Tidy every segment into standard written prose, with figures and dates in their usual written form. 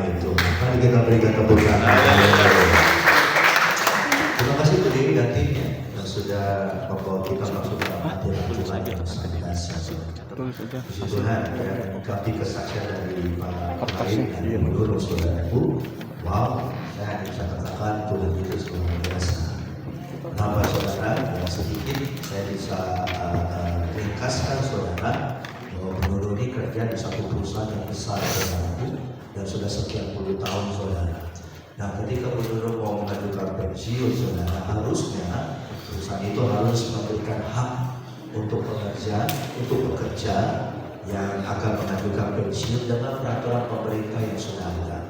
itu. Mari kita berikan tepuk tangan. Terima kasih Bu Dewi dan timnya yang sudah membawa kita masuk dalam hadirat Tuhan yang sangat dahsyat. Puji Tuhan ya, mengganti kesaksian dari para pemain dan menurut saudaraku. Wow, saya hanya bisa katakan Tuhan itu luar biasa. Kenapa saudara? Yang sedikit saya bisa ringkaskan saudara bahwa menurut ini kerja di satu perusahaan yang besar saudaraku dan sudah sekian puluh tahun saudara. Nah, ketika menurut mau mengajukan pensiun saudara, harusnya perusahaan itu harus memberikan hak untuk bekerja yang akan mengajukan pensiun dengan peraturan pemerintah yang sudah ada.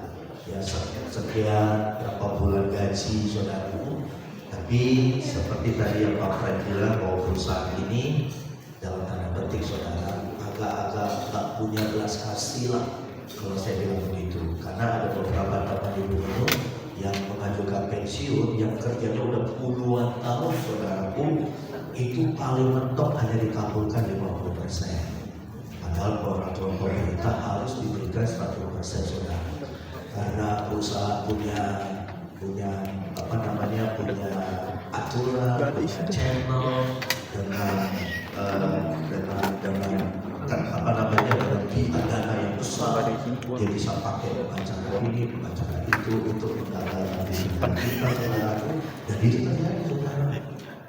Ya, sekian berapa bulan gaji saudaraku. Tapi seperti tadi yang Pak Fred bilang bahwa perusahaan ini dalam tanda petik saudara agak-agak tak punya belas kasih lah kalau saya bilang begitu. Karena ada beberapa teman ibu yang mengajukan pensiun yang kerjanya udah puluhan tahun saudaraku, itu paling mentok hanya dikabulkan 50%. Padahal peraturan pemerintah harus diberikan 100% saudara. Karena perusahaan punya aturan, punya channel dengan dana yang besar. Dia bisa pakai acara ini, acara itu untuk disimpan kita saudaraku, dan itu terjadi saudara.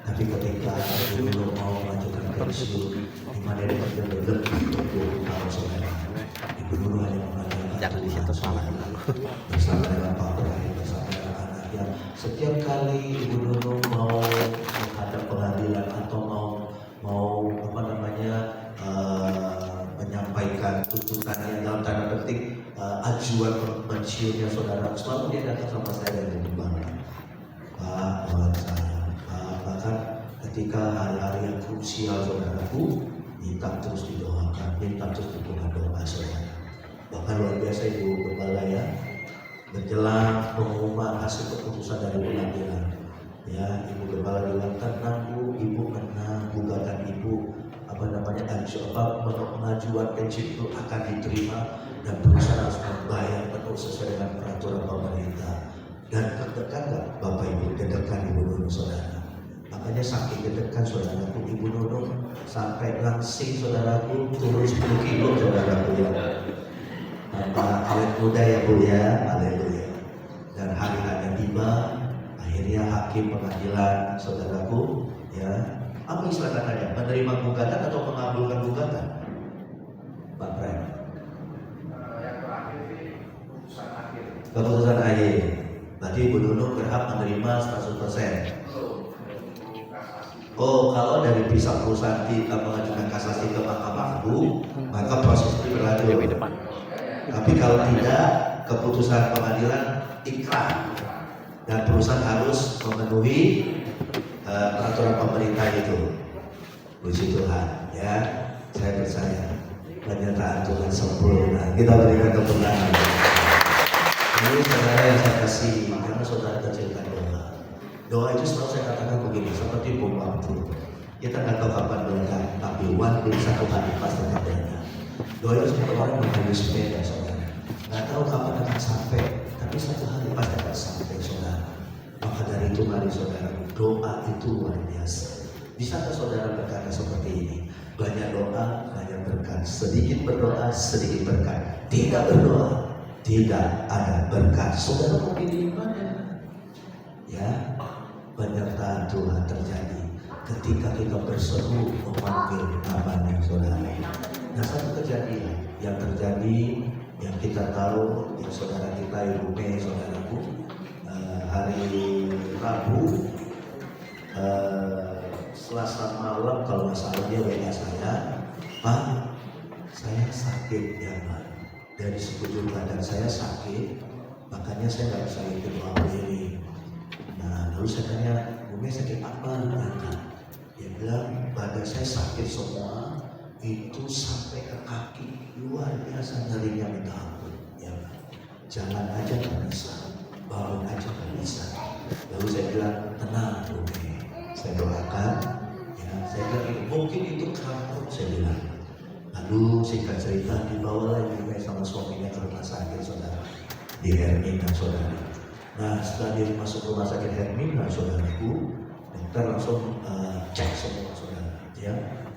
Tapi ketika belum mau mengajukan pensiun, di mana dia kerja lebih 20 tahun saudara, ibu dulu hanya mengatakan bersama dengan Pak Ibrahim, bersama dengan anaknya. Setiap kali Ibu Nunu mau menghadap pengadilan atau mau menyampaikan tuntutannya dalam tanda petik ajuan pensiunnya saudara, selalu dia datang sama saya dan bimbang, Pak, doakan saya, Pak. Bahkan ketika hari-hari yang krusial saudaraku, minta terus didoakan, minta terus dukungan doa saudara. Bahkan luar biasa Ibu Gembala ya, menjelang pengumuman hasil keputusan dari pengadilan, ya Ibu Gembala bilang, tenang Bu, Ibu menang, gugatan Ibu pengajuan pensiun itu akan diterima dan perusahaan harus membayar penuh sesuai dengan peraturan pemerintah. Dan terdekat nggak Bapak Ibu, terdekat Ibu Nunung saudara. Makanya saking terdekat saudaraku, Ibu Nunung sampai langsing saudaraku turun 10 kilo saudaraku ya. Awet muda ya Bu ya, haleluya. Dan hari-hari tiba, akhirnya hakim pengadilan saudaraku ya, apa istilah katanya, menerima gugatan atau mengabulkan gugatan, Pak Pren? Yang terakhir ini keputusan akhir. Keputusan akhir. Berarti Ibu Nunung berhak menerima 100%. Oh, kalau dari pihak perusahaan kita mengajukan kasasi ke Mahkamah Agung, maka proses itu berlanjut. Tapi kalau tidak, keputusan pengadilan ikrah dan perusahaan harus memenuhi peraturan pemerintah itu. Puji Tuhan ya, saya percaya penyertaan Tuhan sempurna. Kita berikan tepuk tangan. Ini saudara yang saya kasih, karena saudara kecilkan doa. Doa itu selalu saya katakan begini, seperti bom waktu. Kita nggak tahu kapan meledak, tapi one day satu hari pasti meledak. Doa itu seperti orang mengambil sepeda saudara. Nggak tahu kapan akan sampai, tapi satu hari pasti akan sampai saudara. Maka dari itu mari saudara, doa itu luar biasa. Bisakah saudara berkata seperti ini? Banyak doa, banyak berkat. Sedikit berdoa, sedikit berkat. Tidak berdoa, tidak ada berkat. Saudara mau pilih mana? Ya, penyertaan Tuhan terjadi ketika kita berseru memanggil namanya saudara. Nah, satu kejadian yang terjadi, yang kita tahu, yang saudara kita Ibu Mei, saudaraku, hari Rabu Selasa malam kalau nggak salah dia WA saya, Pak, saya sakit ya Pak, dari sekujur badan saya sakit, makanya saya nggak bisa ikut doa ini. Nah, lalu saya tanya, Bu Mei sakit apa? Dia bilang badan saya sakit semua, itu sampai ke kaki, luar biasa nyerinya minta ampun ya Pak. Jalan aja nggak bisa, bangun aja nggak bisa. Lalu saya bilang, tenang Bu Mei, saya doakan ya, saya bilang mungkin itu krampus, saya bilang. Lalu singkat cerita dibawalah Bu Mei sama suaminya ke rumah sakit saudara. di Hermina, saudara. Nah, setelah dia masuk rumah sakit Hermina, saudaraku, dokter langsung cek semua, saudara. Ya,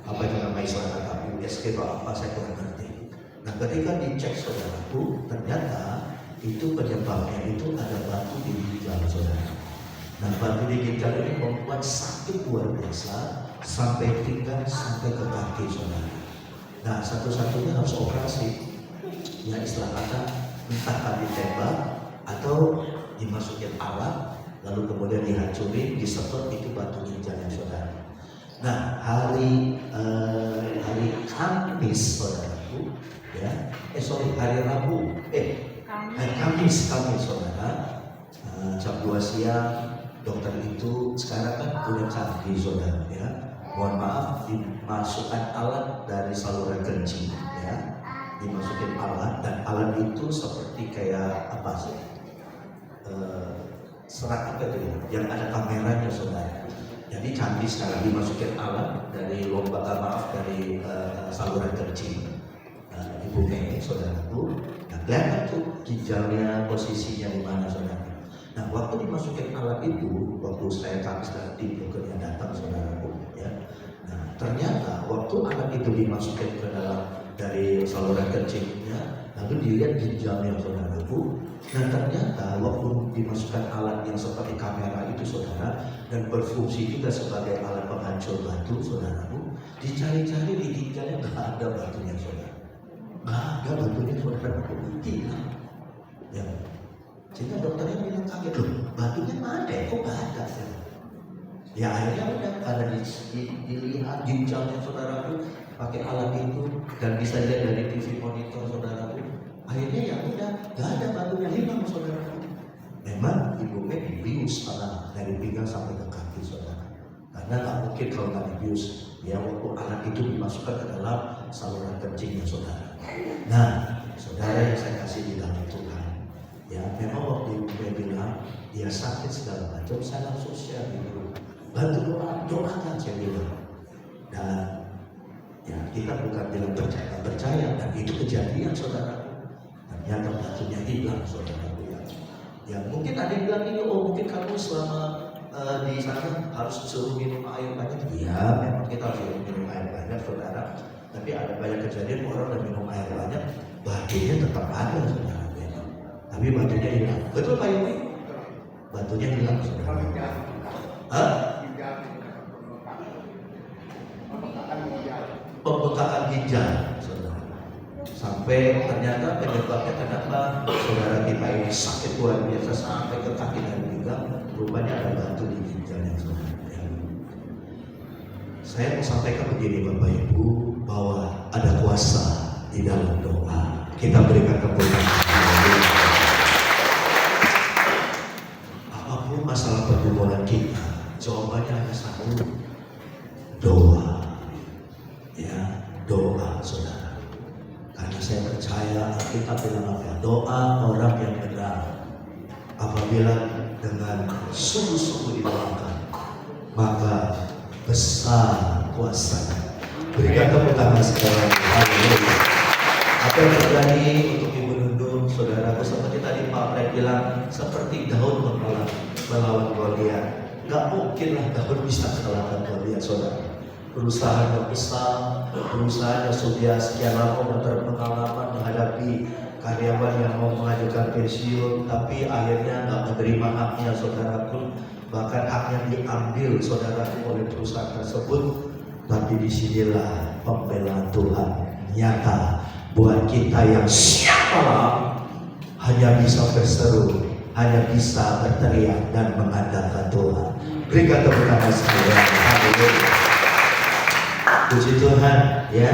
apa itu nama istilah kata USG atau apa saya kurang ngerti. Nah, ketika dicek, saudaraku, ternyata itu penyebabnya itu ada batu di ginjal, saudara. Nah, batu di ginjal ini membuat sakit luar biasa sampai pinggang sampai ke kaki, saudara. Nah, satu-satunya harus operasi. Ya, istilah kata entah ditembak atau dimasukin alat, lalu kemudian dihancurin, disedot itu batu ginjalnya, saudara. Nah, hari Kamis, saudaraku, ya, hari Rabu, hari Kamis, saudara, jam 2 siang, dokter itu sekarang kan udah canggih, saudara, ya. Mohon maaf, dimasukkan alat dari saluran kencing, ya, dimasukin alat, dan alat itu seperti kayak apa sih? Serat apa itu ya? Yang ada kameranya, saudara. Jadi canggih sekarang, dimasukin alat dari dari saluran kencing. Ibu Mei, saudaraku, nah, kelihatan tuh ginjalnya posisinya di mana, saudara. Nah, waktu dimasukin alat itu, waktu saya Kamis dan tim dokternya datang, saudaraku, ya. Nah, ternyata waktu alat itu dimasukin ke dalam dari saluran kencingnya, lalu dilihat ginjalnya, saudaraku. Nah, ternyata waktu dimasukkan alat yang seperti kamera itu, saudara, dan berfungsi juga sebagai alat penghancur batu, saudaraku, dicari-cari di ginjalnya nggak ada batunya, saudara. Nggak ada batunya, saudaraku, hilang. Ya. Sehingga dokternya bilang kaget, loh, batunya mana ya? Kok nggak ada? Ya akhirnya udah ada dilihat ginjalnya, saudaraku, pakai alat itu, dan bisa lihat dari TV monitor, saudaraku. Akhirnya ya udah, nggak ada batunya, hilang, saudaraku. Memang Ibu Mei dibius dari pinggang sampai ke kaki, saudara. Karena nggak mungkin kalau nggak dibius, ya waktu alat itu dimasukkan ke dalam saluran kencingnya, saudara. Nah, saudara yang saya kasih di dalam Tuhan, ya memang waktu Ibu Mei bilang dia sakit segala macam, saya langsung share gitu, bantu doakan, saya bilang. Dan ya kita bukan bilang percaya, dan itu kejadian, saudara. Ternyata batunya hilang, saudara. Ya mungkin ada yang bilang ini, oh mungkin kamu selama di sana harus suruh minum air banyak. Ya memang kita harus minum air banyak, saudara. Tapi ada banyak kejadian orang yang minum air banyak, batunya tetap ada, saudara. Tapi batunya hilang. Betul Pak Yumi? Batunya hilang, saudara. Hah? Pembekakan ginjal, saudara. Sampai ternyata penyebabnya kenapa saudara kita ini sakit luar biasa sampai ke kaki dan pinggang, rupanya ada batu di ginjalnya, saudara. Saya mau sampaikan begini, Bapak Ibu, bahwa ada kuasa di dalam doa. Kita berikan kemuliaan. Apapun masalah pergumulan kita, jawabannya hanya satu, doa. Ya, doa, saudara. Karena saya percaya kita bilang apa? Doa orang yang benar, apabila dengan sungguh-sungguh didoakan, maka besar kuasanya. Berikan tepuk tangan sekali. Haleluya. Apa yang terjadi untuk Ibu Nundung, saudaraku, seperti tadi Pak Fred bilang, seperti Daud melawan Goliat. Gak mungkinlah Daud bisa kalahkan Goliat, saudara. Berusaha besar, berusaha sudah sekian lama berpengalaman menghadapi karyawan yang mau mengajukan pensiun, tapi akhirnya nggak menerima haknya, saudaraku. Bahkan haknya diambil, saudaraku, oleh perusahaan tersebut. Tapi disinilah pembelaan Tuhan nyata buat kita yang siapa hanya bisa berseru, hanya bisa berteriak dan mengandalkan Tuhan. Berikan tepuk tangan sekalian. Haleluya. Puji Tuhan, ya.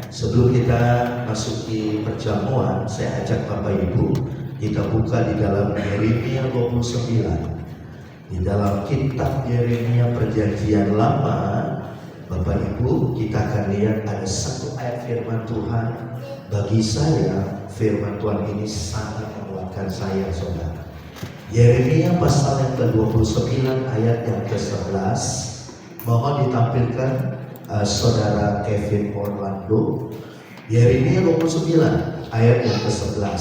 Sebelum kita masuki perjamuan, saya ajak Bapak Ibu kita buka di dalam Yeremia 29. Di dalam kitab Yeremia Perjanjian Lama, Bapak Ibu, kita akan lihat ada satu ayat firman Tuhan. Bagi saya, firman Tuhan ini sangat menguatkan saya, saudara. Yeremia pasal yang ke-29 ayat yang ke-11. Mohon ditampilkan Saudara Kevin Orlando. Yeremia 29 ayat yang ke-11.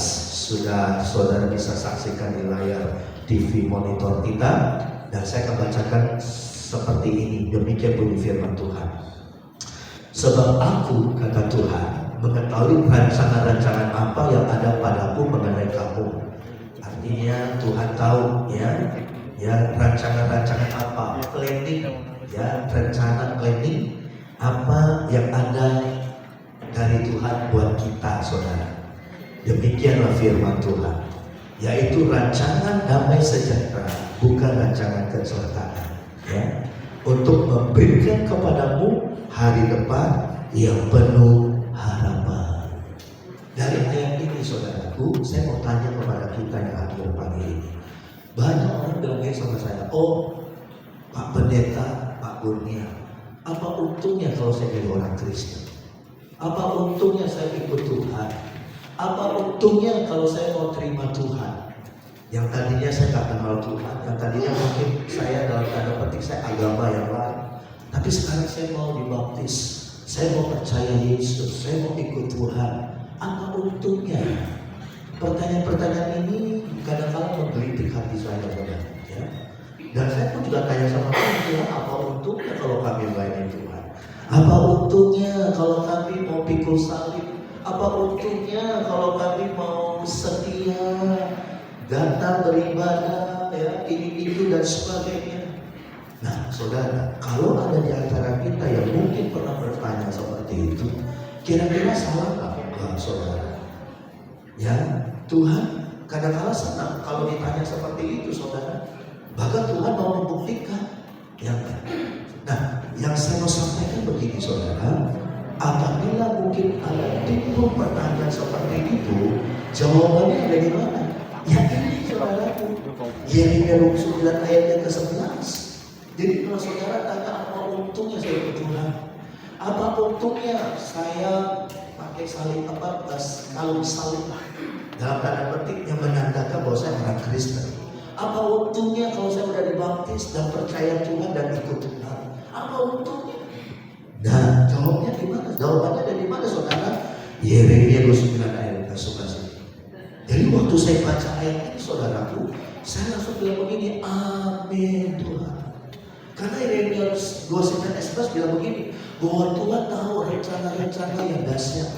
sudah saudara bisa saksikan di layar TV monitor kita, dan saya akan bacakan seperti ini. Demikian bunyi firman Tuhan. Sebab aku, kata Tuhan, mengetahui rancangan-rancangan apa yang ada padaku mengenai kamu. Artinya Tuhan tahu ya rancangan-rancangan apa, planning, ya rencana planning apa yang ada dari Tuhan buat kita, saudara. Demikianlah firman Tuhan, yaitu rancangan damai sejahtera, bukan rancangan kecelakaan, ya, untuk memberikan kepadamu hari depan yang penuh harapan. Dari ayat ini, saudaraku, saya mau tanya kepada kita yang hadir pagi ini. Banyak orang bilang sama saya, oh Pak Pendeta, Pak Kurnia, apa untungnya kalau saya jadi orang Kristen? Apa untungnya saya ikut Tuhan? Apa untungnya kalau saya mau terima Tuhan? Yang tadinya saya tak kenal Tuhan, yang tadinya mungkin saya dalam tanda petik saya agama yang lain, tapi sekarang saya mau dibaptis, saya mau percaya Yesus, saya mau ikut Tuhan. Apa untungnya? Pertanyaan-pertanyaan ini kadang-kadang menggelitik hati saya, saudara. Ya. Dan saya pun juga tanya sama Tuhan, apa untungnya kalau kami melayani Tuhan? Apa untungnya kalau kami mau pikul salib? Apa untungnya kalau kami mau setia, datang beribadah, ya, ini itu dan sebagainya? Nah, saudara, kalau ada di antara kita yang mungkin pernah bertanya seperti itu, kira-kira salah nggak, saudara? Ya, Tuhan kadang-kala senang kalau ditanya seperti itu, saudara. Bahkan Tuhan mau membuktikan, ya. Nah, yang saya mau sampaikan begini, saudara. Apabila mungkin ada timbul pertanyaan seperti itu, jawabannya ada di mana? Ya ini, saudaraku. Yeremia 29 ayat yang ke-11. Jadi kalau saudara tanya apa untungnya saya ikut Tuhan, apa untungnya saya pakai salib, kalung salib dalam tanda petik yang menandakan bahwa saya orang Kristen. Apa untungnya kalau saya sudah dibaptis dan percaya Tuhan dan ikut Tuhan? Apa untungnya? Nah, jawabnya di mana? Jawabannya ada di mana, saudara? Yeremia 29 ayat ke-11. Jadi waktu saya baca ayat ini, saudaraku, saya langsung bilang begini, amin Tuhan. Karena Yeremia 29 ayat 11 bilang begini, bahwa Tuhan tahu rencana-rencana yang dahsyat.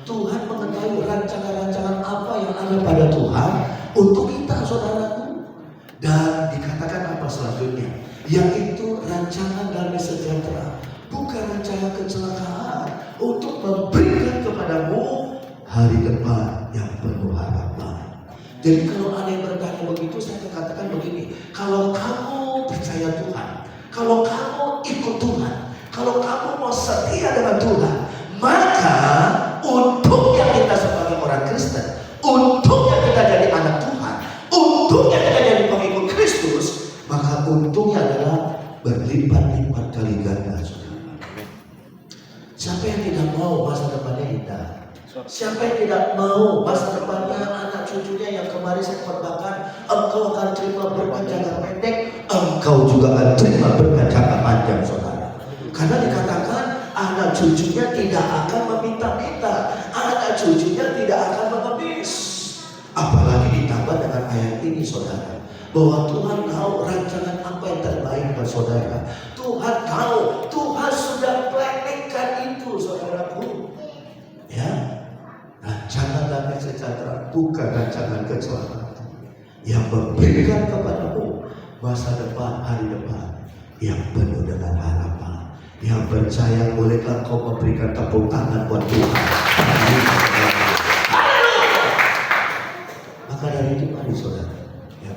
Tuhan mengetahui rancangan-rancangan apa yang ada pada Tuhan untuk kita, saudaraku. Dan dikatakan apa selanjutnya? Yaitu rancangan damai sejahtera, bukan rancangan kecelakaan, untuk memberikan kepadamu hari depan yang penuh harapan. Jadi kalau ada yang bertanya begitu, saya katakan begini, kalau kamu percaya Tuhan, kalau kamu ikut Tuhan, kalau kamu mau setia dengan Tuhan, maka untungnya kita sebagai orang Kristen, untungnya kita jadi anak Tuhan, untungnya kita jadi pengikut Kristus, maka untungnya adalah berlipat-lipat kali ganda, saudara. Siapa yang tidak mau masa depannya indah? Siapa yang tidak mau masa depannya anak cucunya yang kemarin saya khotbahkan, engkau akan terima berkat jangka pendek, engkau juga akan terima berkat jangka panjang, saudara. Karena dikatakan anak cucunya tidak akan meminta-minta, anak cucunya tidak akan mengemis. Apalagi ditambah dengan ayat ini, saudara, bahwa Tuhan tahu rancangan apa yang terbaik buat saudara. Tuhan tahu, Tuhan sudah planningkan itu, saudaraku. Ya, rancangan damai sejahtera, bukan rancangan kecelakaan, yang memberikan kepadamu masa depan, hari depan yang penuh dengan harapan. Yang percaya, bolehkah kau memberikan tepuk tangan buat Tuhan? Maka dari itu mari, saudara, ya,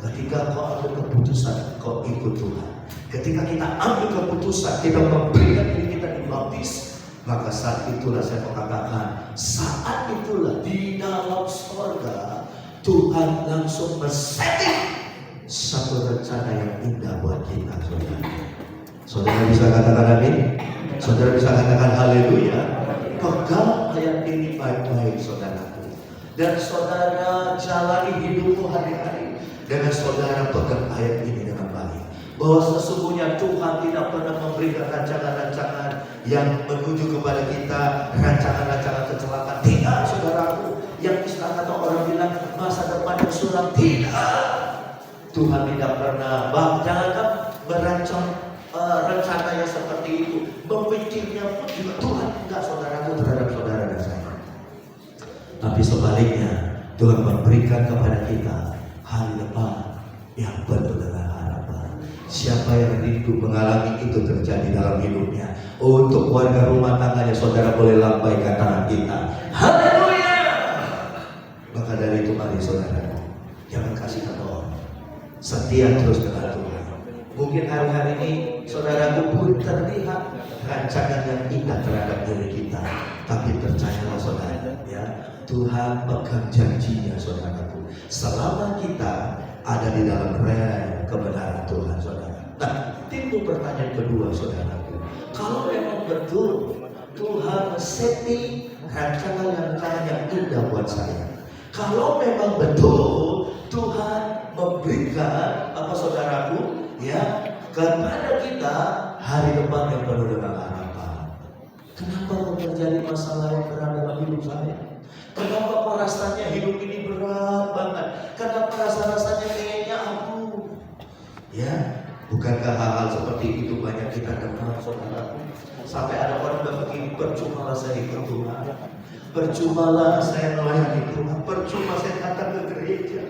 ketika kau ambil keputusan, kau ikut Tuhan. Ketika kita ambil keputusan, kita memberikan diri kita dibaptis, maka saat itulah saya mengatakan, saat itulah di dalam surga Tuhan langsung men-setting satu rencana yang indah buat kita, saudara. Saudara bisa katakan amin? Saudara bisa katakan haleluya? Pegang ayat ini baik-baik, saudaraku. Dan saudara jalani hidupmu hari-hari dengan saudara pegang ayat ini dengan baik. Bahwa sesungguhnya Tuhan tidak pernah memberikan rancangan-rancangan yang menuju kepada kita, rancangan-rancangan kecelakaan. Tidak, saudaraku. Yang istilah kata orang padang sulam. Tidak. Tuhan tidak pernah. Jangankan merancang rencana yang seperti itu, memikirnya pun juga Tuhan enggak, saudaraku, terhadap saudara dan saya. Tapi sebaliknya, Tuhan memberikan kepada kita hari depan yang penuh dengan harapan. Siapa yang rindu mengalami itu terjadi dalam hidupnya, untuk warga rumah tangganya, saudara boleh lambaikan tangan kita. Haleluya! Maka dari itu mari saudara, jangan kasih kata orang, setia terus dengan Tuhan. Mungkin hari-hari ini saudaraku pun terlihat rancangan yang indah terhadap diri kita, tapi percayalah saudara, ya, Tuhan pegang janjinya saudaraku, selama kita ada di dalam rel kebenaran Tuhan, saudara. Nah, timbul pertanyaan kedua saudaraku, kalau memang betul Tuhan setting rancangan yang indah buat saya, kalau memang betul Tuhan memberikan saudaraku, ya, kepada kita hari depan yang penuh dengan harapan, kenapa kok terjadi masalah yang berat dalam hidup saya? Kenapa kok rasanya hidup ini berat banget? Kenapa rasanya kayaknya aku? Ya, bukankah hal-hal seperti itu banyak kita dengar, saudaraku? Sampai ada orang yang begini, percumalah saya ikut Tuhan, percumalah saya melayani Tuhan, percuma saya datang ke gereja.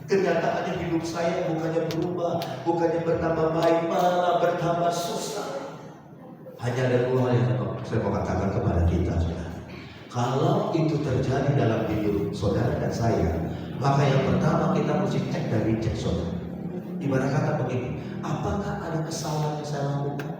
Kenyataannya hidup saya bukannya berubah, bukannya bertambah baik, malah bertambah susah. Hanya ada dua hal yang saya mau katakan kepada kita, saudara. Kalau itu terjadi dalam hidup saudara dan saya, maka yang pertama kita mesti cek dari cek, saudara. Ibarat kata begini, apakah ada kesalahan yang saya lakukan?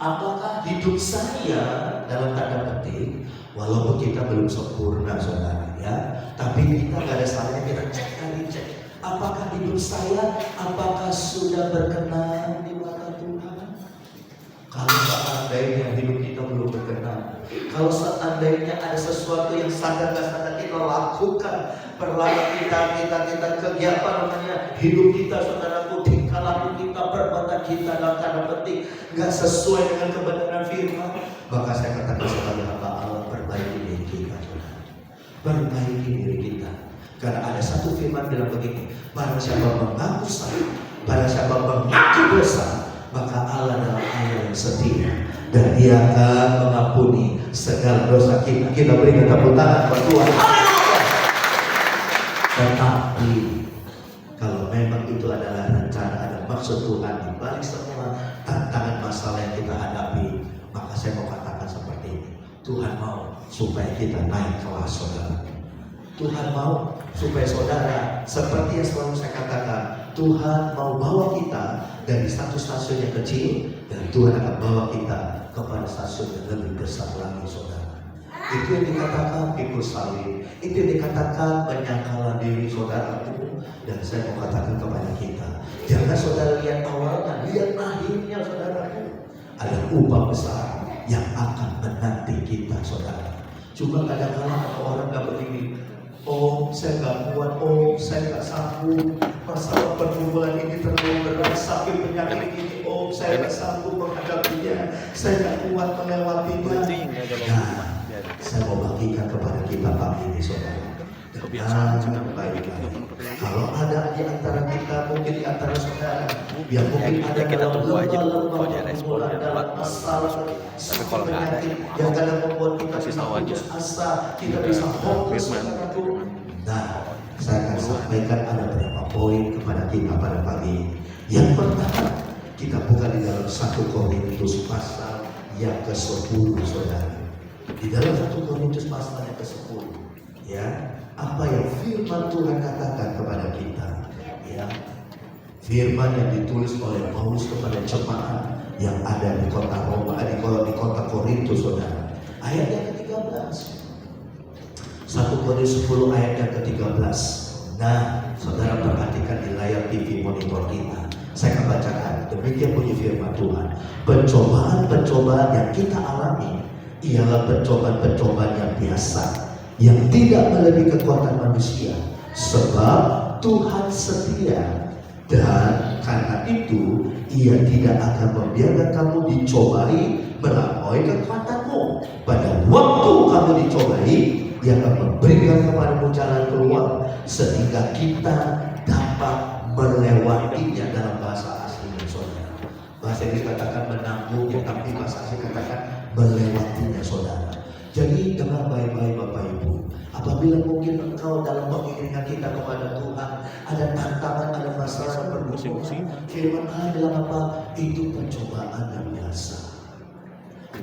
Apakah hidup saya dalam tanda petik, walaupun kita belum sempurna saudara, ya, tapi kita gak ada salahnya kita cek dari cek. Apakah hidup saya, apakah sudah berkenan di mata Tuhan? Kalau seandainya hidup kita belum berkenan, kalau seandainya ada sesuatu yang sadar gak sadar kita lakukan, perlahan kita kegiatan namanya hidup kita, saudaraku, tingkah laku kita, perbuatan kita dalam tanda petik gak sesuai dengan kebenaran firman, maka saya katakan sebagai hamba Allah, perbaiki diri kita, saudara. Perbaiki diri kita. Karena ada satu firman bilang begini, barang siapa mengaku salah, barang siapa mengaku dosa, maka Allah adalah Allah yang setia dan Dia akan mengampuni segala dosa kita. Kita berikan tepuk tangan buat Tuhan. Tetapi kalau memang itu adalah rencana, ada maksud Tuhan di balik semua tantangan masalah yang kita hadapi, maka saya mau katakan seperti ini, Tuhan mau supaya kita naik kelas, saudara. Tuhan mau supaya saudara, seperti yang selalu saya katakan, Tuhan mau bawa kita dari satu stasiun yang kecil, dan Tuhan akan bawa kita kepada stasiun yang lebih besar lagi, saudara. Itu yang dikatakan pikul salib, itu yang dikatakan penyangkalan diri, saudaraku. Dan saya mau katakan kepada kita, jangan saudara lihat awalnya, lihat akhirnya, saudaraku. Ada upah besar yang akan menanti kita, saudara. Cuma kadang-kadang orang gak begini, oh saya gak kuat, oh saya gak sanggup, masalah pergumulan ini terlalu berat, sakit penyakit ini, oh saya gak sanggup menghadapinya, saya gak kuat melewatinya. Nah, saya mau bagikan kepada kita pagi ini, saudara. Dengan baik-baik. Kalau ada di antara kita, mungkin di antara saudara, yang mungkin ada dalam lembah-lembah dalam masalah, tapi kalau nggak ada yang kadang membuat kita bisa putus asa, kita bisa fokus. Nah, saya akan sampaikan ada beberapa poin kepada kita pada pagi ini. Yang pertama, kita buka di dalam 1 Korintus pasal yang ke-10, saudara. Di dalam 1 Korintus pasal yang ke-10, ya, apa yang firman Tuhan katakan kepada kita, ya, firman yang ditulis oleh Paulus kepada jemaat yang ada di kota Roma, di kota Korintus, saudara. Ayat yang ke-13, 1 Korintus 10 ayat yang ke-13. Nah, saudara perhatikan di layar TV monitor kita. Saya akan bacakan. Demikian bunyi firman Tuhan. Pencobaan-pencobaan yang kita alami ialah pencobaan-pencobaan yang biasa, yang tidak melebihi kekuatan manusia, sebab Tuhan setia, dan karena itu Ia tidak akan membiarkan kamu dicobai melampaui kekuatanmu. Pada waktu kamu dicobai, Dia akan memberikan kepadamu jalan keluar sehingga kita dapat melewatinya. Dalam bahasa aslinya saudara, bahasa Inggris katakan menanggungnya, tapi bahasa asli katakan melewatinya saudara. Jadi dengar baik-baik Bapak Ibu, apabila mungkin engkau dalam pengiringan kita kepada Tuhan ada tantangan, ada masalah pergumulan, firman Allah bilang apa? Itu pencobaan yang biasa,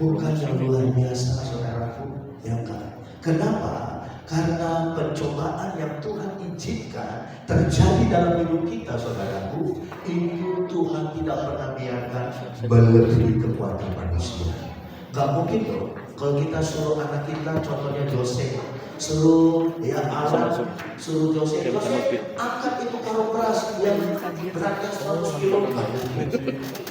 bukan yang luar biasa saudaraku, ya kan? Kenapa? Karena pencobaan yang Tuhan izinkan terjadi dalam hidup kita saudaraku, itu Tuhan tidak pernah biarkan melebihi kekuatan manusia. Gak mungkin loh kalau kita suruh anak kita, contohnya Jose, suruh ya Alan, suruh Jose angkat itu karung beras yang beratnya 100 kilo.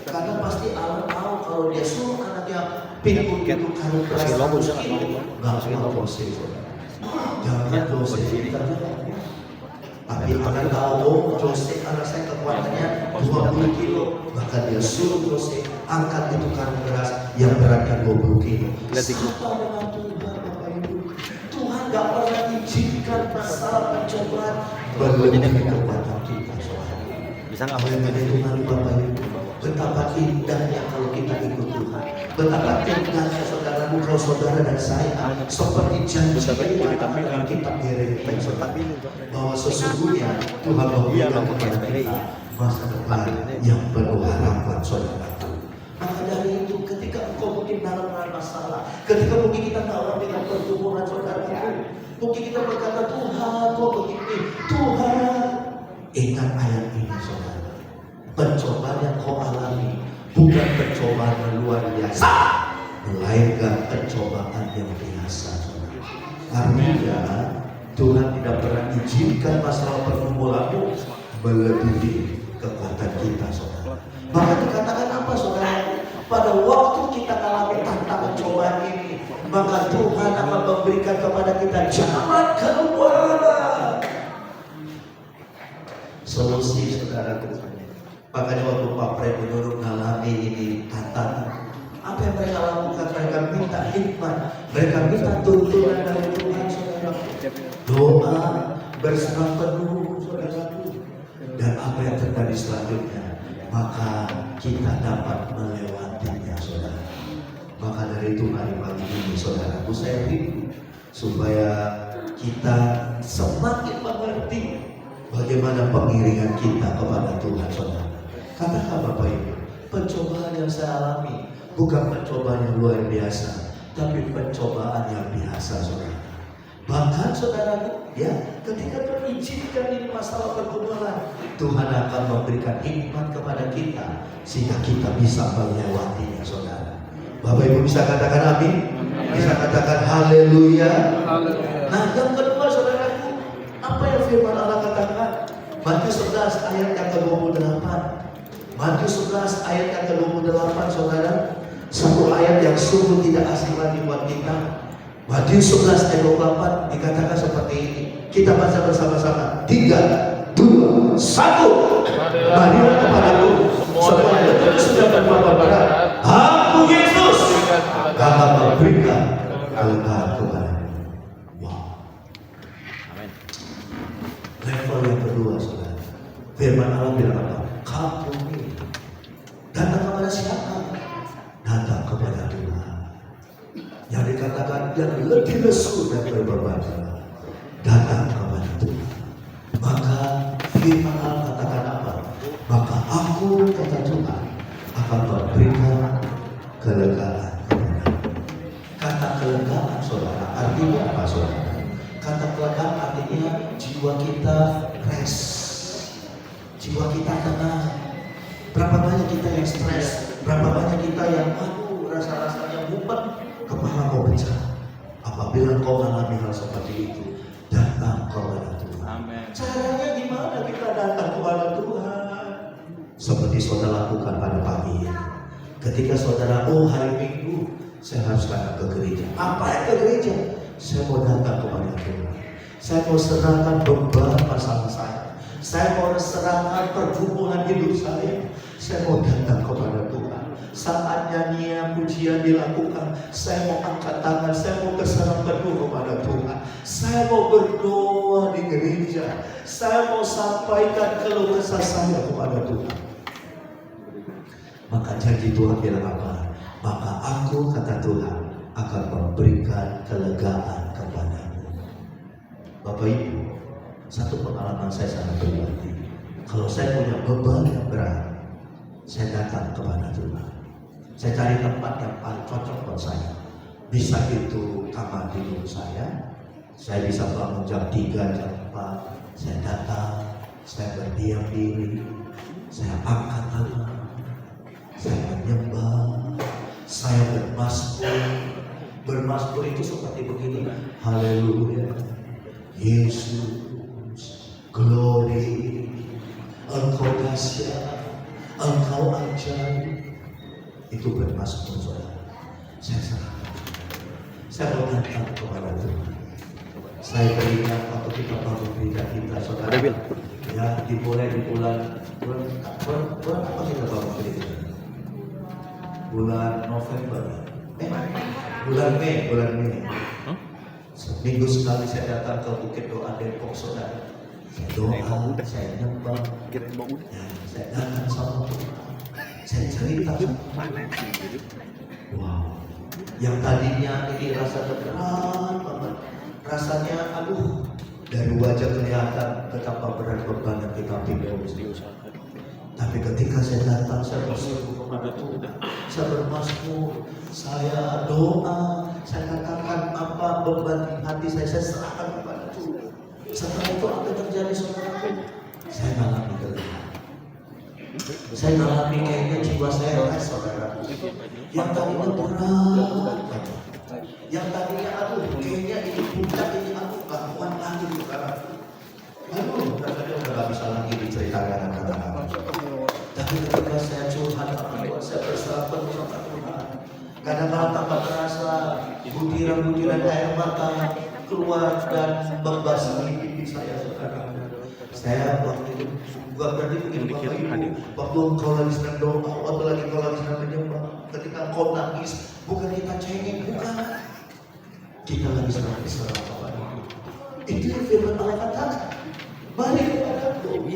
Karena pasti Alan tahu kalau dia suruh anaknya pikul itu karung beras 100 kilo, gak semua Jose. Jangan Jose tapi akan tahu Jose anak saya kekuatannya 20 kilo, maka dia suruh Jose angkat itu karung beras yang beratnya 20 kilo. Sama dengan Tuhan Bapak Ibu, Tuhan gak pernah izinkan masalah pencobaan melebihi kekuatan kita. Bisa nggak mengenai Tuhan Bapak Ibu? Betapa indahnya kalau kita ikut Tuhan. Betapa indahnya saudaraku kalau saudara dan saya seperti janji yang kita Yeremia bahwa sesungguhnya Tuhan memberikan kepada kita masa depan yang penuh harapan saudaraku. Maka dari itu ketika engkau mungkin dalam masalah, ketika mungkin kita dalam dengan pergumulan saudaraku, mungkin kita berkata Tuhan kok begini, Tuhan ingat ayat ini saudara. Pencobaan yang kau alami bukan pencobaan yang luar biasa, melainkan pencobaan yang biasa. Artinya Tuhan tidak pernah izinkan masalah pergumulanmu melebihi kekuatan kita saudara. Maka dikatakan apa saudara? Pada waktu kita alami tantangan cobaan ini, maka Tuhan akan memberikan kepada kita jalan keluar, solusi saudara. Makanya waktu Pak Pres menurut mengalami ini tantangan, apa yang mereka lakukan? Mereka minta hikmat, mereka minta tuntunan dari Tuhan saudara. Doa berserah penuh saudaraku. Dan apa yang terjadi selanjutnya? Maka kita dapat melewatinya saudara. Maka dari itu mari pagi ini saudaraku saya rindu supaya kita semakin mengerti bagaimana pengiringan kita kepada Tuhan saudara. Katakan Bapak Ibu, pencobaan yang saya alami bukan pencobaan yang luar biasa, tapi pencobaan yang biasa saudara. Bahkan saudara, ya, ketika terizinkan ini masalah pergumulan, Tuhan akan memberikan hikmat kepada kita sehingga kita bisa melewatinya saudara. Bapak Ibu bisa katakan amin? Bisa katakan haleluya. Nah yang kedua saudaraku, apa yang firman Allah katakan? Matius 11 ayat yang ke-28. Matius 11 ayat yang ke-28 saudara, satu ayat yang sungguh tidak asing lagi buat kita. Matius 11 ayat 28 dikatakan seperti ini. Kita baca bersama-sama. 3, 2, 1. Marilah kepadaku semua yang betul sudah berbuat berat. Aku Yesus akan memberikan kelegaan kepadamu. Wow. Amin. Level yang kedua saudara, firman Allah bilang apa? Kamu ini datang kepada siapa? Datang kepada Tuhan. Yang dikatakan yang lebih lesu dan berbahagia, datang kepada Tuhan. Maka firman Allah katakan apa? Maka aku kata Tuhan akan memberikan kelegaan kepadamu. Kata kelegaan saudara artinya apa saudara? Kata kelegaan artinya jiwa kita rest, jiwa kita tenang. Berapa banyak kita yang stres, berapa banyak kita yang rasa-rasanya mumet, kepala kau pecah. Apabila kau mengalami hal seperti itu, datang kepada Tuhan. Amen. Caranya gimana kita datang kepada Tuhan? Seperti saudara lakukan pada pagi ini. Ketika saudara, hari Minggu saya harus datang ke gereja. Apa yang ke gereja? Saya mau datang kepada Tuhan. Saya mau serahkan beban masalah saya. Saya mau serahkan pergumulan hidup saya. Saya mau datang kepada Tuhan. Saat nyanyian puji pujian dilakukan, saya mau angkat tangan, saya mau berserah penuh kepada Tuhan. Saya mau berdoa di gereja, saya mau sampaikan keluh kesah saya kepada Tuhan. Maka janji Tuhan bilang apa? Maka aku, kata Tuhan, akan memberikan kelegaan kepadamu. Bapak Ibu, satu pengalaman saya sangat pribadi. Kalau saya punya beban yang berat, saya datang kepada Tuhan. Saya cari tempat yang paling cocok buat saya. Bisa itu kamar tidur saya bisa bangun jam 3, jam 4. Saya datang, saya berdiam diri, saya angkat tangan, saya menyembah, saya bermasmur. Bermasmur itu seperti begini. Haleluya, Yesus, glory, Engkau dahsyat, Engkau ajaib. Itu bermasmur, saudara. Saya serahkan. Saya mau datang kepada Tuhan. Saya beringat waktu kita bangun gereja kita, saudara. Ya, dimulai di bulan apa kita bangun gereja? Bulan November. Bulan Mei. Seminggu sekali saya datang ke Bukit Doa Depok, saudara. Saya doa, saya nyembah, saya datang sama Tuhan. Saya cerita sama Tuhan. Wow, yang tadinya ini rasanya berat banget, rasanya aduh, dari wajah kelihatan betapa berat beban yang kita pikul. Tapi ketika saya datang, saya berseru kepada Tuhan, saya bermasmur, saya doa, saya katakan apa beban di hati saya serahkan kepada Tuhan. Setelah itu apa yang terjadi, saudara? Saya mengalami kelegaan. Saya mengalami kayaknya jiwa saya res, saudara. Yang tadinya berat, yang tadinya aduh, kayaknya ini puncak, ini aku gak kuat lagi, saudara. Aduh, rasanya udah gak bisa lagi diceritakan kata-kata. Tapi ketika saya curhat sama Tuhan, saya berserah penuh sama Tuhan. Kadang-kadang tanpa terasa butiran-butiran air mata keluar dan membasahi pipi saya, saudara. Saya waktu itu bukan berarti begini, Bapak Ibu, waktu engkau lagi sedang doa, waktu lagi engkau lagi sedang menyembah, ketika engkau nangis, bukan kita cengeng, bukan. Kita lagi sedang berserah kepada Tuhan. Itu yang firman Allah katakan. Mari kepadaku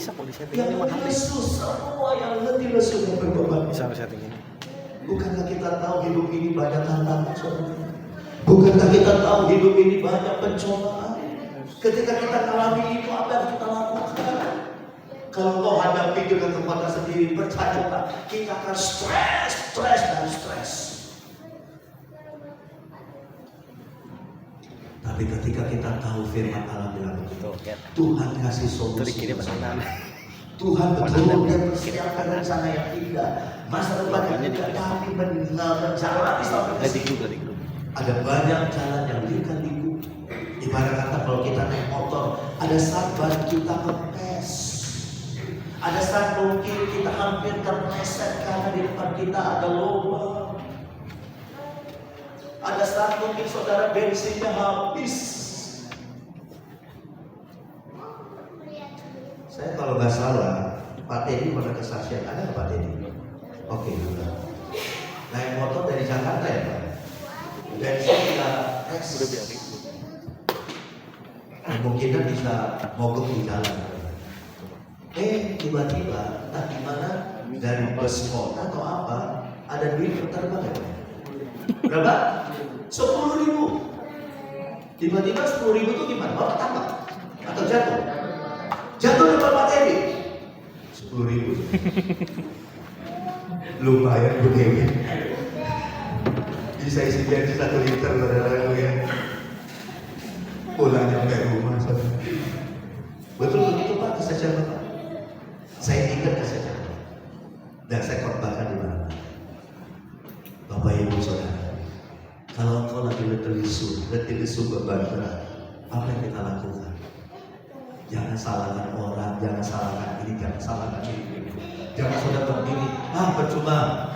yang letih lesu, semua yang letih lesu dan berbeban. Bukankah kita tahu hidup ini banyak tantangan, saudara? Bukankah kita tahu hidup ini banyak pencobaan? Ketika kita mengalami itu, apa yang kita lakukan? Kalau kau hadapi dengan kekuatan sendiri, percayalah, kita akan stres. Tapi ketika kita tahu firman Allah bilang begitu, Tuhan kasih solusi. Tuhan betul dia persiapkan rencana yang indah, masa depan yang indah. Kami meninggalkan jalan sampai ke sini. Ada banyak jalan yang liku. Ibarat kata kalau kita naik motor, ada saat ban kita kempes, ada saat mungkin kita hampir terpleset karena di depan kita ada lubang, ada saat mungkin saudara bensinnya habis. Saya kalau nggak salah, Pak Teddy pernah kesaksian, ada nggak Pak Teddy? Oke, sudah. Naik motor dari Jakarta ya Pak? Bensin kita udah biarin. Kemungkinan bisa mogok di jalan. Tiba-tiba, entah gimana, dari bus kota atau apa, ada duit berterbang ya? Berapa? 10.000. Tiba-tiba 10.000 itu gimana? Bapak tangkap atau jatuh? Jatuh depan Pak Teddy. 10.000. Lumayan begini. Bisa isi bensin 1 liter, saudara ya. Pulang nyampe rumah, saudara. Betul begitu Pak, kesaksian Bapak. Saya ingat kesaksian Bapak. Dan saya korbankan di mana. Bapak Ibu saudara, kalau engkau lagi letih lesu beban berat, apa yang kita lakukan? Jangan salahkan orang, jangan salahkan ini, jangan salahkan ini. Jangan saudara begini, percuma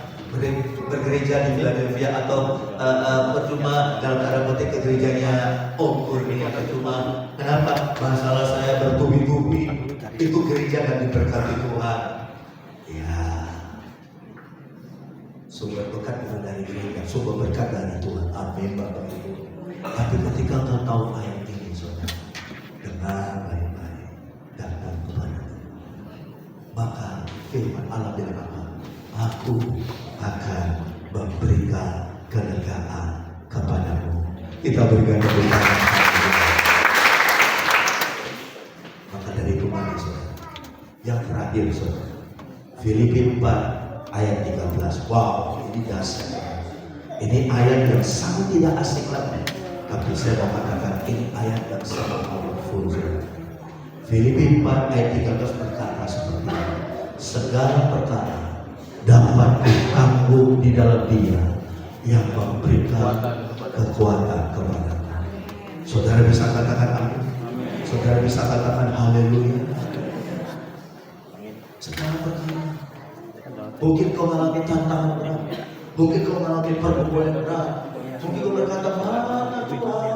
bergereja di Philadelphia atau percuma dalam tanda petik ke gerejanya Om Kurnia, percuma. Kenapa? Masalah saya bertubi-tubi, itu gereja dan diberkati Tuhan. Ya, Sumber berkat bukan dari gereja, sumber berkat dari Tuhan. Amin Bapak Ibu. Tapi ketika engkau tahu ayat ini, saudara, dengar baik-baik, datang kepada Tuhan. Maka firman Allah bilang apa? Aku akan memberikan kelegaan kepadamu. Kita berikan kebenaran. Maka dari itu mari saudara. Yang terakhir saudara, Filipi 4 ayat 13. Wow, ini dasar. Ini ayat yang sangat tidak asing lagi. Tapi saya mau katakan ini ayat yang sangat powerful. Filipi 4 ayat 13 berkata seperti ini. Segala perkara dapat ditanggung di dalam Dia yang memberikan kekuatan kepada kita. Saudara bisa katakan amin. Saudara bisa katakan haleluya. Segala perkara. Mungkin kau mengalami tantangan berat, mungkin kau mengalami pergumulan berat, mungkin kau berkata mana Tuhan.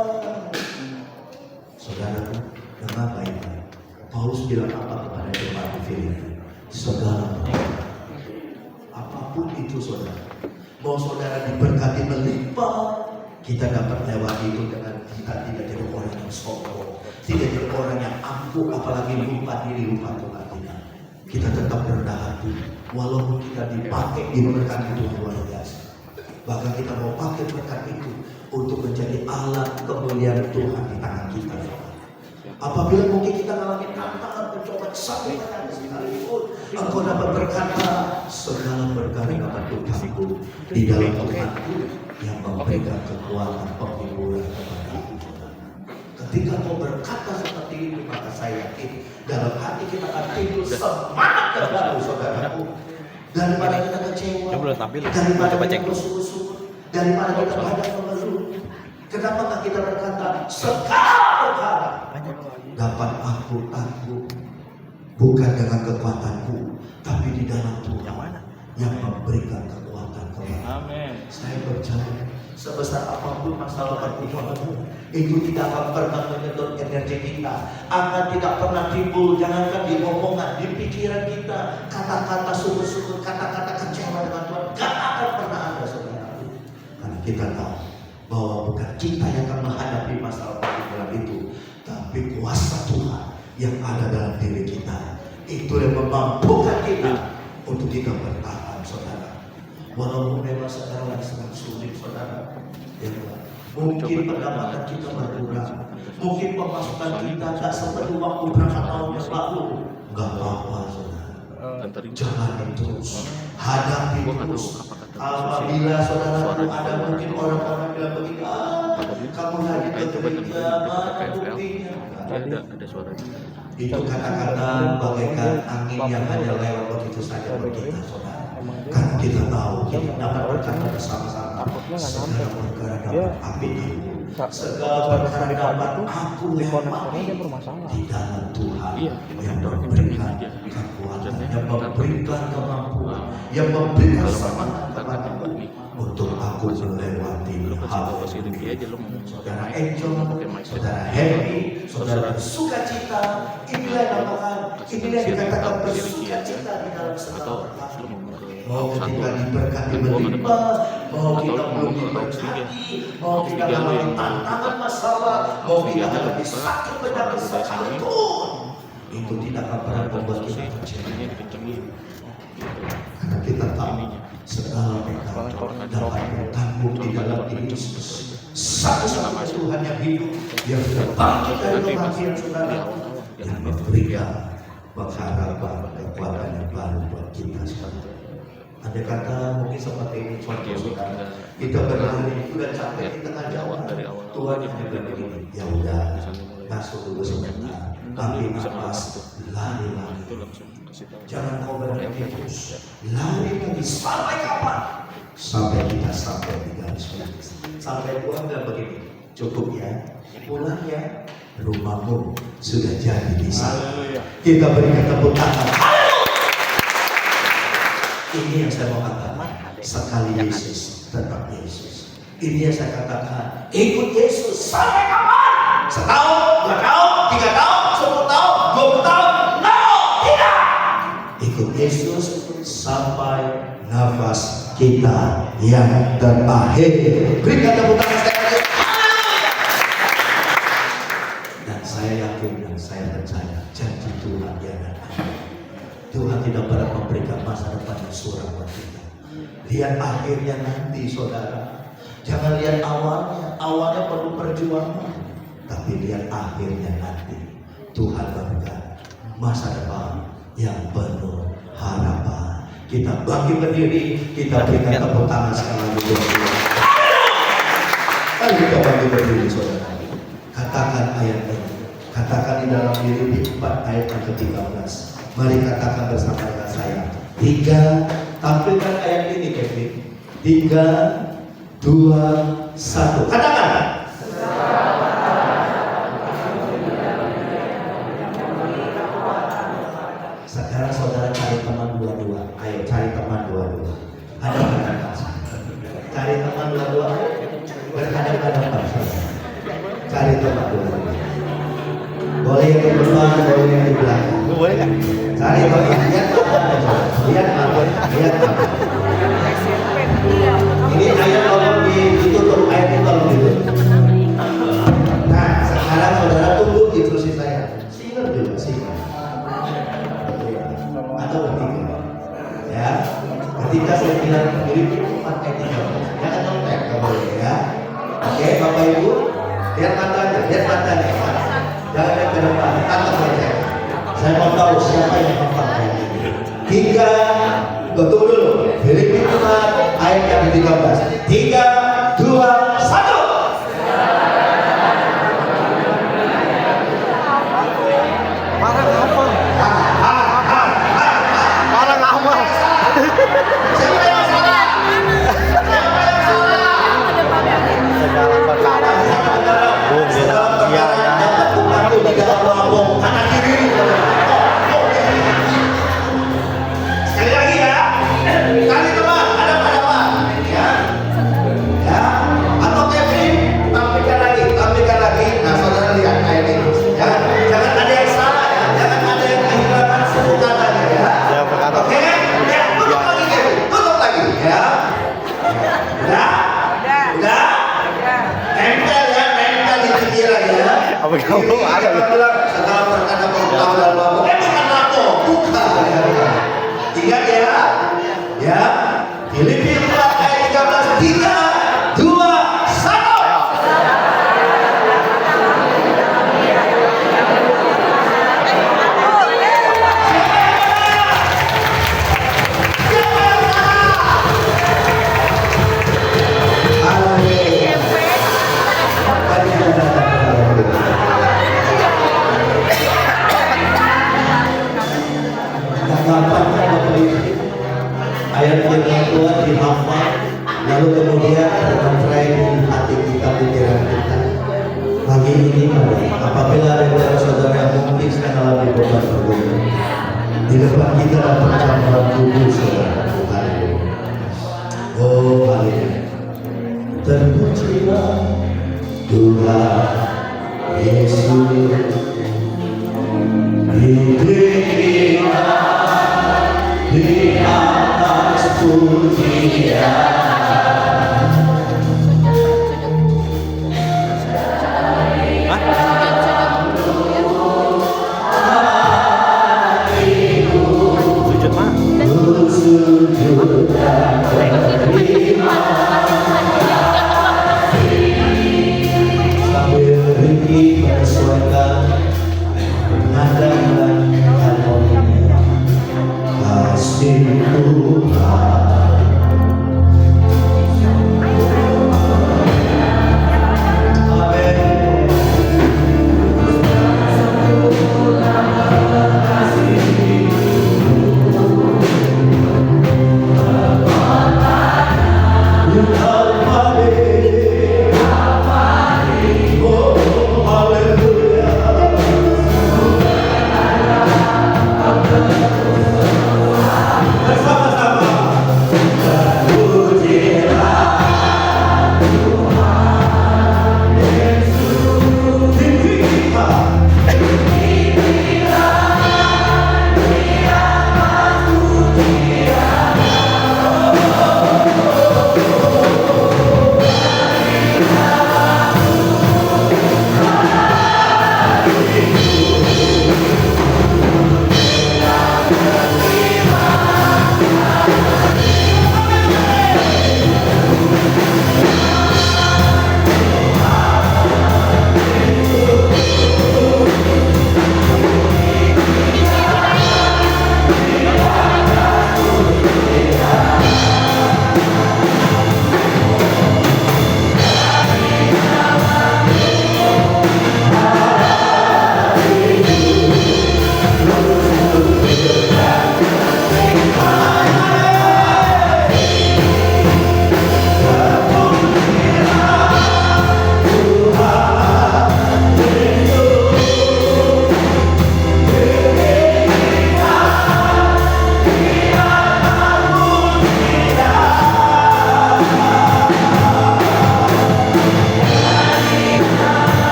Saudara, dengar baik-baik. Paulus bilang apa kepada jemaat di Filipi? Segala perkara, apapun itu saudara, mau saudara diberkati melimpah, kita dapat lewati itu dengan kita tidak jadi orang yang sombong, tidak jadi orang yang angkuh, apalagi lupa diri, lupa Tuhan. Kita tetap rendah hati, walaupun kita dipakai di berkat itu luar biasa. Bahkan kita mau pakai berkat itu untuk menjadi alat kemuliaan Tuhan di tangan kita. Apabila mungkin kita mengalami tantangan mencoba satu kali sekalipun, engkau dapat berkata segala perkara dapat Tuhanku di dalam Tuhanku yang memberikan kekuatan penghiburan kepada aku. Ketika kau berkata seperti itu, maka saya yakin dalam hati kita akan timbul semangat terbaru, saudaraku. Daripada kita kecewa, daripada kita bersungut-sungut, daripada kita banyak mengeluh, kenapa kita berkata segala perkara dapat aku tanggung bukan dengan kekuatanku, tapi di dalam Tuhan yang memberikan kekuatan kepada aku. Saya percaya sebesar apapun masalah pergumulanmu, itu tidak akan pernah menyedot energi kita, akan tidak pernah timbul, jangankan di omongan, di pikiran kita, kata-kata sungguh-sungguh, kata-kata kecewa dengan Tuhan, gak akan pernah ada saudara. Karena kita tahu bahwa bukan kita yang akan menghadapi masalah pergumulan itu, tapi kuasa Tuhan yang ada dalam diri kita, itu yang memampukan kita untuk kita bertahan, saudara. Walaupun memang sekarang lagi sangat sulit, saudara, ya, mungkin pendapatan kita berkurang, mungkin pemasukan kita tidak seperti waktu berapa tahun yang lalu, nggak apa-apa, saudara. Jalani terus, hadapi terus. Apabila saudara ada mungkin orang-orang bilang begini, kamu lagi ke gereja, mana buktinya? Ada suaranya. Itu kata-kata bagaikan angin yang hanya lewat begitu saja bagi kita, saudara. Karena kita tahu kita dapat berkata bersama-sama, segala perkara dapat api aku, segala perkara dapat aku lewati di dalam Tuhan yang memberikan kekuatan, yang memberikan kemampuan, yang memberikan semangat kepadaku untuk aku melewati hal ini. Saudara enjoy, saudara happy, saudara bersukacita, inilah yang namakan, inilah yang dikatakan bersukacita di dalam segala perkara. Mau ketika diberkati melimpah, mau kita belum diberkati, mau kita mengalami tantangan masalah, mau kita mengalami sakit penyakit sekalipun, itu tidak akan pernah membuat kita kecewa. Karena kita tahu segala perkara dapat bertanggung di dalam diri Yesus. Satu-satunya Tuhan yang hidup, yang sudah bangkit dari kematian, saudara, yang memberikan pengharapan kekuatan yang baru buat kita semua. Ada kata mungkin seperti ini, saudara, kita berlari, sudah capek di tengah jalan, Tuhan yang begini, ya udah, masuk dulu sebentar, ambil nafas, lari-lari. Jangan kau berhenti terus, lari lagi sampai kapan? Sampai kita sampai di garis finish. Sampai Tuhan bilang begini, cukup ya, pulang ya, rumahmu sudah jadi di sana. Kita berikan tepuk tangan. Ini yang saya mau katakan, sekali Yesus, tetap Yesus. Ini yang saya katakan, ikut Yesus sampai kapan? Setahun, 2 tahun, 3 tahun, 10 tahun, 20 tahun? No, tidak. Ikut Yesus sampai nafas kita yang terakhir. Berikan tepuk tangan sekali lagi. Dan saya yakin dan saya percaya janji Tuhan yang ada. Tuhan tidak pernah memberikan masa depan yang suram buat kita. Lihat akhirnya nanti, saudara. Jangan lihat awalnya. Awalnya perlu perjuangan. Tapi lihat akhirnya nanti. Tuhan berikan masa depan yang penuh harapan. Kita bangkit berdiri, kita berikan tepuk tangan sekali lagi. Ayo kita bangkit berdiri, saudara. Katakan ayat ini. Katakan di dalam diri 4 ayat yang ke-13. Mari katakan bersama dengan saya. 3, tampilkan ayat ini, Kevin. 3, 2, 1. Katakan. Sekarang saudara cari teman dua-dua. Ayo cari teman dua-dua. Ada hadapan. Cari teman dua-dua. Berhadapan. Cari teman dua-dua. Boleh yang di depan, boleh yang di belakang. Boleh nggak? Cari teman. Lihat mata. Lihat mata. Ini ayat tolong ditutup. Ayat ini tolong ditutup. Nah, sekarang saudara tunggu instruksi saya. Single juga, single. Atau bertiga, ya. Ketika saya bilang Filipi 4 ayat 13, jangan nyontek, nggak boleh ya. Oke, Bapak Ibu, lihat matanya, ya. Jangan lihat ke depan, tatap saja. Saya mau tahu siapa yang hafal ayat ini. 3, betul dulu. Filipi 4 ayat yang ke-13. 3, 2, 1. Sekali lagi ya, kali teman ada pada ya, ya, atau Kevin tampilkan lagi. Nah saudara lihat ayat ini, ya, jangan ada yang salah ya, jangan ada yang kehilangan sebutannya ya. Oke, ya, tutup lagi Kevin, tutup lagi ya. Udah, nempel di pikiran ya. Apa kamu ada? Setelah berkata berutang dan mabuk, bukan mabuk, bukan. Ingat ya, Filipi 4 ayat 13, 3, 2, 1. Ayat firman Tuhan dihafal, lalu kemudian terkontrol di hati kita, pikiran kita. Pagi ini apabila ada saudara yang mungkin sedang alami beban berguna di depan kita dan percampuran tubuh saudara, oh haleluya, terpujilah Tuhan Yesus, diberikan di atas pujian. Sujud mah? Sujud dan terima sambil ringi bersuara nada dan harmoninya. Kasih Tuhan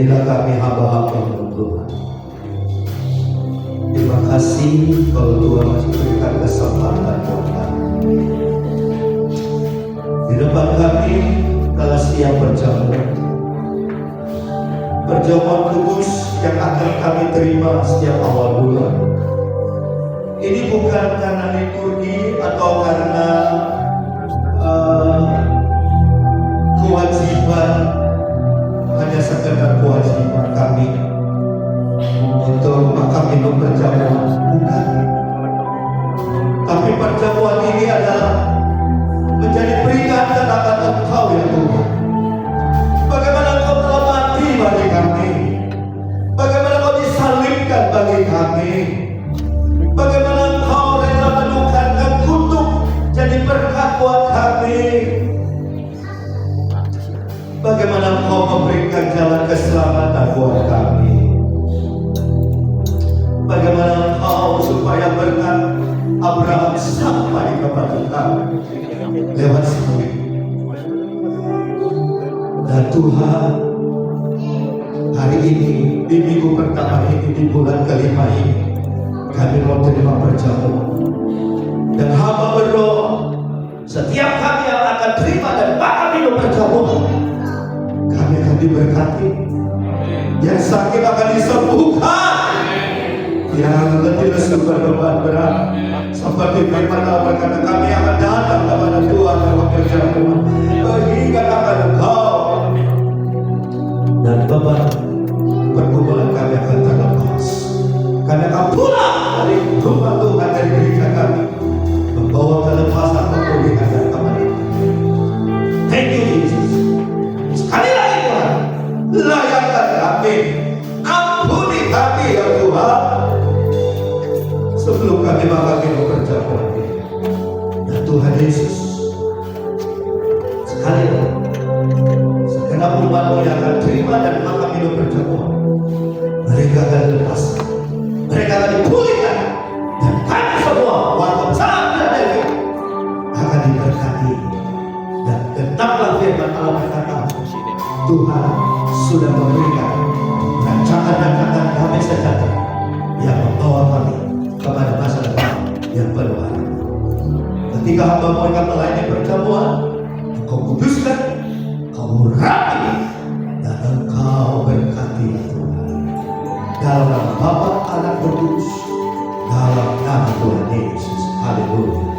Inilah kami hamba-hamba Tuhan. Terima kasih kalau Tuhan masih berikan kesempatan buat kami. Di depan kami telah siap perjamuan kudus yang akan kami terima setiap awal bulan. Ini bukan karena liturgi atau karena kewajiban, hanya sekedar kewajiban kami untuk makan minum perjamuan, bukan. Tapi perjamuan ini adalah menjadi peringatan akan Engkau ya Tuhan. Bagaimana Engkau telah mati bagi kami, bagaimana Engkau disalibkan bagi kami, bagaimana Engkau rela menukarkan kutuk jadi berkat buat kami, bagaimana Engkau memberikan jalan keselamatan buat kami, bagaimana Engkau supaya berkat Abraham sampai kepada kami lewat sini. Dan Tuhan, hari ini di minggu pertama ini, di bulan kelima ini, kami mau terima perjamuan. Dan hamba berdoa, setiap kami yang akan terima dan makan minum perjamuan, kami akan diberkati. Yang sakit akan disembuhkan, yang letih lesu berbeban berat, seperti firman Allah berkata, kami akan datang kepada Tuhan lewat perjamuan, hingga akan Engkau, dan beban pergumulan kami akan terlepas. Kami akan pulang dari rumah Tuhan, dari gereja kami, membawa kelepasan, pemulihan dan kemenangan. Thank you Jesus. Sekali lagi Tuhan, layakkan kami, ampuni kami ya Tuhan, sebelum kami makan minum perjamuan ini. Ya Tuhan Yesus, sekali lagi, segenap umat-Mu yang akan terima dan makan minum perjamuan, mereka akan lepas, mereka akan dipulihkan, dan kami semua warga Chandra Dewi akan diberkati. Dan genaplah firman Allah berkata, Tuhan sudah memberikan rancangan-rancangan damai sejahtera yang membawa kami kepada masa depan yang penuh harapan. Ketika hamba mereka melayani perjamuan, Engkau kuduskan, Engkau rapi, dan Engkau berkati Tuhan. Dalam nama Bapa, Anak, Roh Kudus, dalam nama Tuhan Yesus. Haleluya.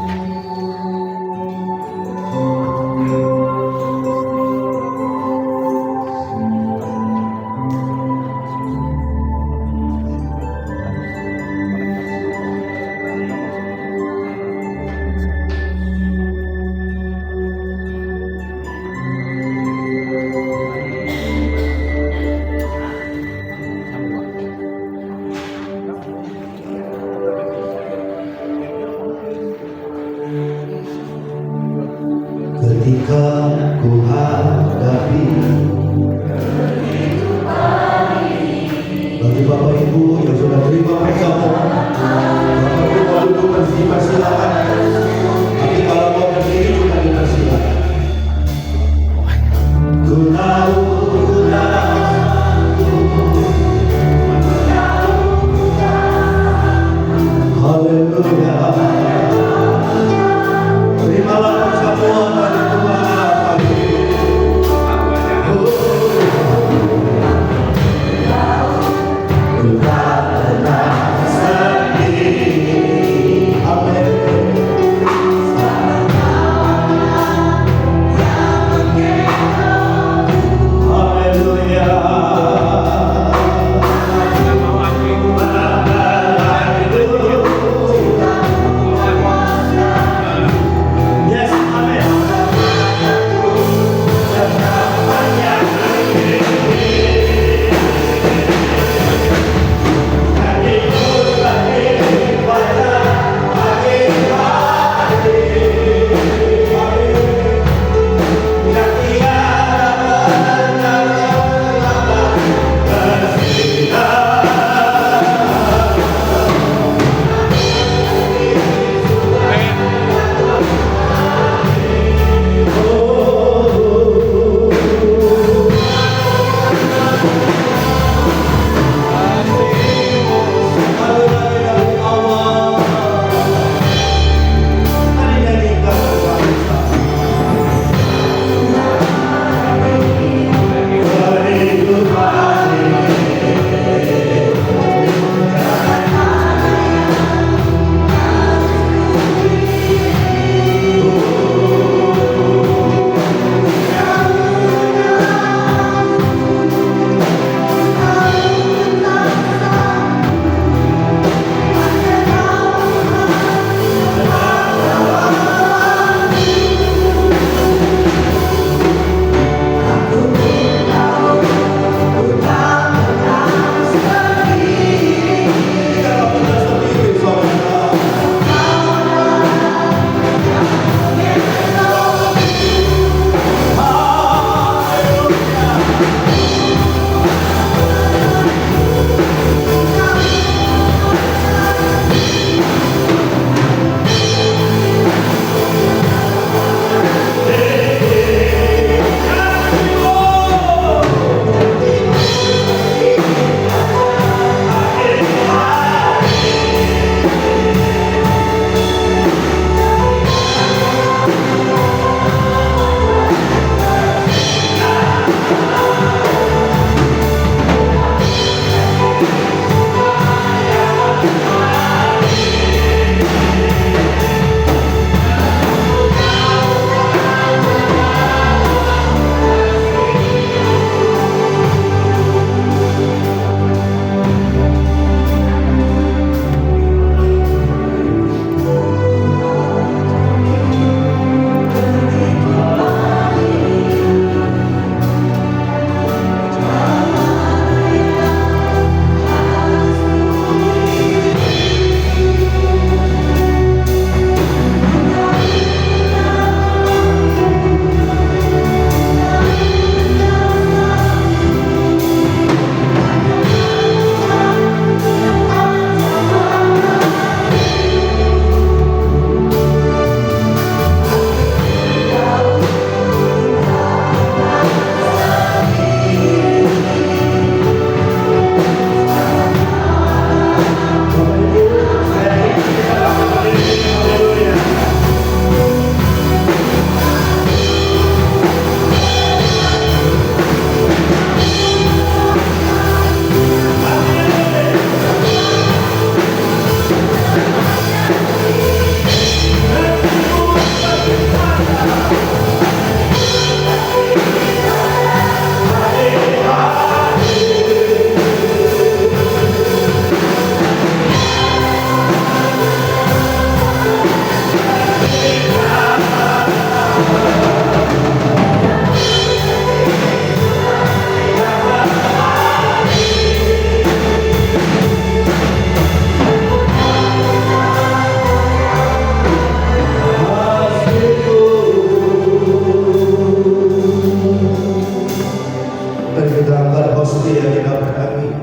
roti yang tidak berdaging,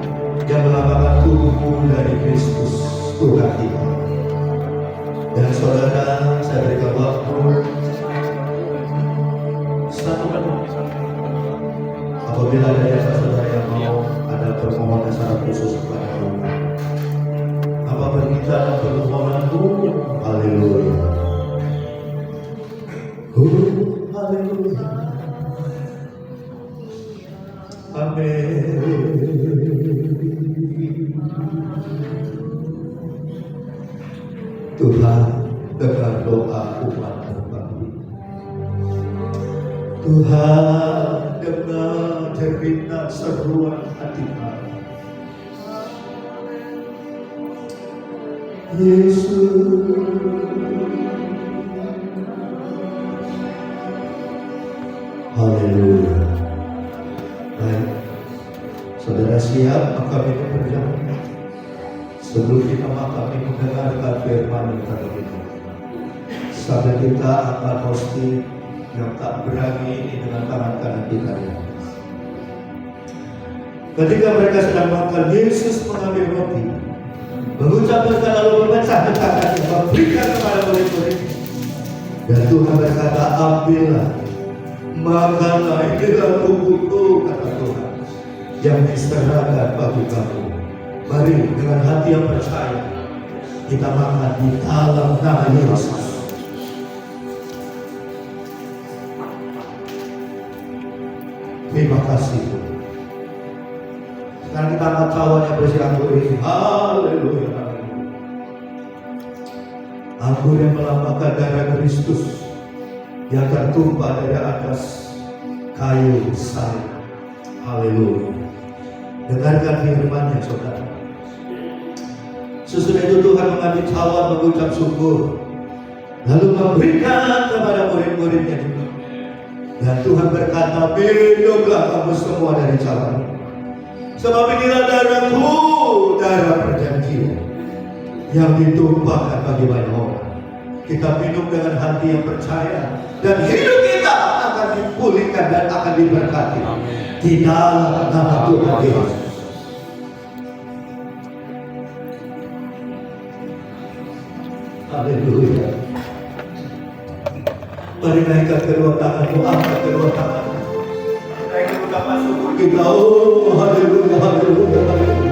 yang melambangkan tubuh dari Kristus Tuhan kita. Dan saudara, saya berikan waktu 1 menit. Apabila ada saudara yang mau ada permohonan secara khusus kepada Tuhan, apa permintaan permohonanmu? Haleluya. Haleluya. Amin. Tuhan, dengar doa umat-Mu kami. Tuhan, dengar cerita seruan hati kami. Yesus, haleluya. Baik, saudara siap, maka kita berjalan. Sebelum kita kami mendengarkan firman yang terlebih dahulu, sampai kita akan hosting yang tak berani ini dengan tangan kanan kita. Ketika mereka sedang makan, Yesus mengambil roti, mengucap berkat lalu memecah-mecahkan, memberikan kepada murid-murid. Dan Tuhan berkata, ambillah, makanlah, inilah tubuhku, kata Tuhan, yang diserahkan bagi kamu. Mari dengan hati yang percaya kita makan di dalam nama Yesus. Terima kasih. Sekarang kita angkat cawan yang berisi anggur ini. Haleluya. Anggur yang melambangkan darah Kristus yang tertumpah dari atas kayu salib. Haleluya. Dengarkan firman-Nya, saudara. Sesudah itu Tuhan mengambil cawan, mengucap syukur, lalu memberikan kepada murid-muridnya juga. Dan Tuhan berkata, minumlah kamu semua dari cawan ini, sebab inilah darahku, darah perjanjian yang ditumpahkan bagi banyak orang. Kita minum dengan hati yang percaya, dan hidup kita akan dipulihkan dan akan diberkati di dalam nama Tuhan Yesus. Haleluya. Mari naikkan kedua tanganmu, angkat kedua tanganmu. Naikkan ucapan syukur kita. Oh, haleluya, haleluya, haleluya.